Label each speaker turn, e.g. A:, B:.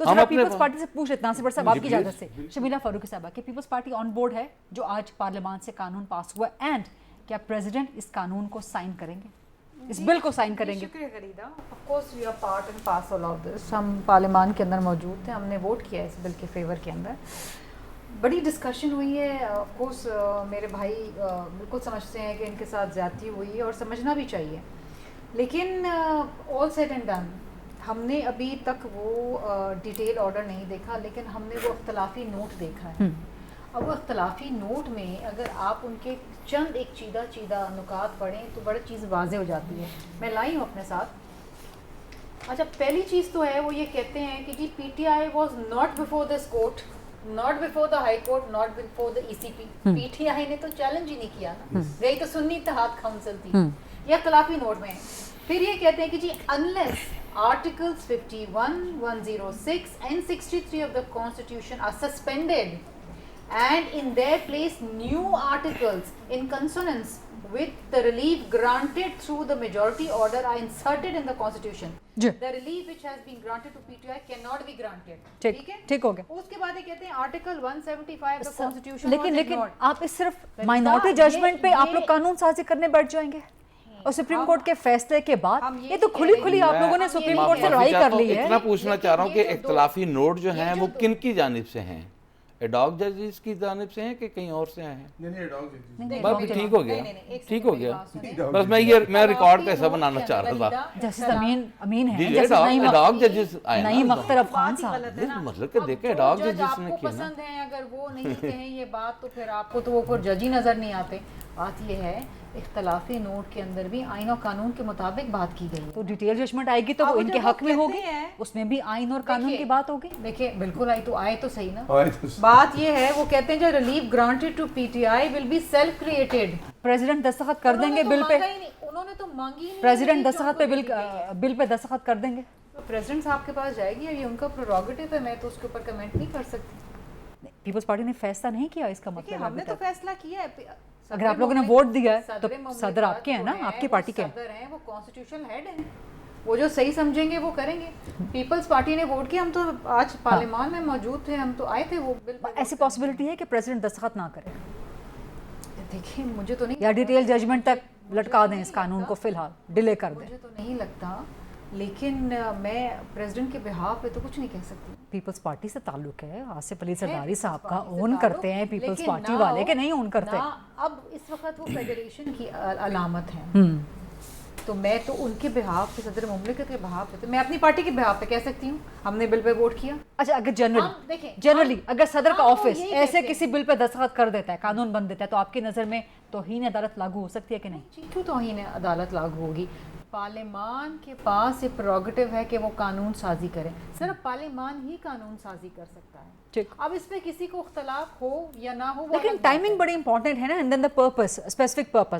A: تو ذرا Peoples party سے پوچھ لیتے ناصر بٹ صاحب آپ کی اجازت سے شمیلہ فاروقی صاحبہ کہ پیپلز پارٹی آن بورڈ ہے جو آج پارلیمان سے قانون پاس ہوا اینڈ کیا پریزیڈنٹ اس قانون کو سائن کریں گے, اس بل کو سائن کریں گے؟
B: شکریہ Gharida. Of course we are part and parcel of this. ہم پارلیمان کے اندر موجود تھے, ہم نے ووٹ کیا اس بل کے فیور کے اندر. بڑی ڈسکشن ہوئی ہے. آف کورس میرے بھائی بالکل سمجھتے ہیں کہ ان کے ساتھ زیادتی ہوئی ہے اور سمجھنا بھی چاہیے, لیکن آل سیڈ اینڈ ڈن ہم نے ابھی تک وہ ڈیٹیل آرڈر نہیں دیکھا, لیکن ہم نے وہ اختلافی نوٹ دیکھا ہے. اب وہ اختلافی نوٹ میں اگر آپ ان کے چند ایک چیدہ نکات پڑھیں تو بڑی چیز واضح ہو جاتی ہے. میں لائی ہوں اپنے ساتھ. اچھا, پہلی چیز تو ہے وہ یہ کہتے ہیں کہ جی P T I was not before this court, not before the high court, not before the E C P. P T I نے تو چیلنج ہی نہیں کیا نا, یہی تو سنی اتحاد کونسل تھی. یہ اختلافی نوٹ میں ہے. پھر یہ کہتے ہیں کہ جی unless Articles 51, 106 and 63 of the Constitution are suspended and in their place new articles in consonance with the relief granted through the majority order are inserted in the Constitution. The relief which has been granted to PTI cannot be granted.
A: ٹھیک ہے, ٹھیک ہو گیا.
B: اس کے بعد یہ کہتے ہیں Article 175 the Constitution
A: لیکن آپ اس صرف مائنورٹی ججمنٹ پہ آپ لوگ قانون سازی کرنے بیٹھ جائیں گے اور سپریم کورٹ کے فیصلے کے بعد یہ تو کھلی کھلی آپ لوگوں نے سپریم کورٹ سے لڑائی کر لی ہے.
C: اتنا پوچھنا چاہ رہا ہوں کہ اختلافی نوٹ جو ہیں وہ کن کی جانب سے ہیں؟ ایڈاک ججز کی جانب سے ہیں کہ کہیں اور سے ہیں؟ بس ٹھیک ہو گیا, ٹھیک ہو گیا. بس میں ریکارڈ کا حصہ بنانا چاہ رہا تھا.
A: جسٹس امین ہیں,
C: ایڈاک ججز آئے
A: نعیم اختر افغان صاحب,
C: مطلب کہ دیکھیں ایڈاک ججز نے کیا نا.
B: پسند ہیں اگر وہ نہیں کہیں یہ بات تو پھر آپ کو تو وہ کوئی جج ہی نظر نہیں آتے. بات یہ ہے اختلافی نوٹ کے اندر بھی آئین اور قانون کے مطابق بات کی گئی ہے.
A: تو ڈیٹیل ججمنٹ آئے گی تو وہ ان کے حق میں ہوگی, اس میں بھی آئین اور قانون کی بات ہوگی.
B: دیکھیں بالکل آئے تو صحیح نا. بات یہ ہے وہ کہتے ہیں جو relief granted to P T I will be self created.
A: President دستخط کر دیں گے بل پہ,
B: انہوں نے تو مانگی نہیں.
A: پریزیڈنٹ دستخط پہ بل پہ دستخط کر دیں گے.
B: پریزیڈنٹ صاحب کے پاس جائے گی, یہ ان کا پروگیٹو ہے, میں تو اس کے اوپر کمنٹ نہیں کر سکتی.
A: پیپلز پارٹی نے فیصلہ نہیں کیا اس کا مطلب.
B: ہم نے تو فیصلہ کیا ہے.
A: اگر آپ لوگوں نے ووٹ دیا ہے تو صدر آپ کے ہیں نا, آپ کی پارٹی کے
B: ہیں, وہ کانسٹیٹیوشنل ہیڈ ہیں, وہ جو صحیح سمجھیں گے وہ کریں گے. پیپلز پارٹی نے ووٹ کیا, ہم تو آج پارلیمان میں موجود تھے, ہم تو آئے تھے. وہ
A: ایسی پاسبلٹی ہے کہ پریزیڈنٹ دستخط نہ کرے؟
B: دیکھیں مجھے تو نہیں,
A: یا ڈیٹیل ججمنٹ تک لٹکا دیں اس قانون کو, فی الحال ڈیلے کر دیں.
B: مجھے تو نہیں لگتا, لیکن میں پریزیڈنٹ کے بہاف پہ تو کچھ نہیں کہہ سکتی.
A: پیپلز پارٹی سے تعلق ہے, آصف علی زرداری صاحب کا اون کرتے ہیں پیپلز پارٹی والے کہ نہیں اون کرتے؟
B: اب اس وقت وہ فیڈریشن کی علامت ہے, تو میں تو ان کے بہاف پہ, صدر مملکت کے بہاف پہ, میں اپنی پارٹی کے بہاف پہ کہہ سکتی ہوں ہم نے بل پہ ووٹ کیا.
A: اچھا, اگر جنرلی اگر صدر کا آفس ایسے کسی بل پہ دستخط کر دیتا ہے, قانون بن دیتا ہے, تو آپ کی نظر میں توہین عدالت لاگو ہو سکتی ہے کہ نہیں؟
B: کیوں توہین عدالت لاگو ہوگی؟ پارلیمان کے پاس یہ پروگیٹو ہے کہ وہ قانون سازی کریں. صرف پارلیمان ہی قانون سازی کر سکتا ہے. اب اس پہ کسی کو اختلاف ہو یا نہ ہو,
A: لیکن ٹائمنگ بڑی امپورٹنٹ ہے نا, and then the purpose, specific purpose.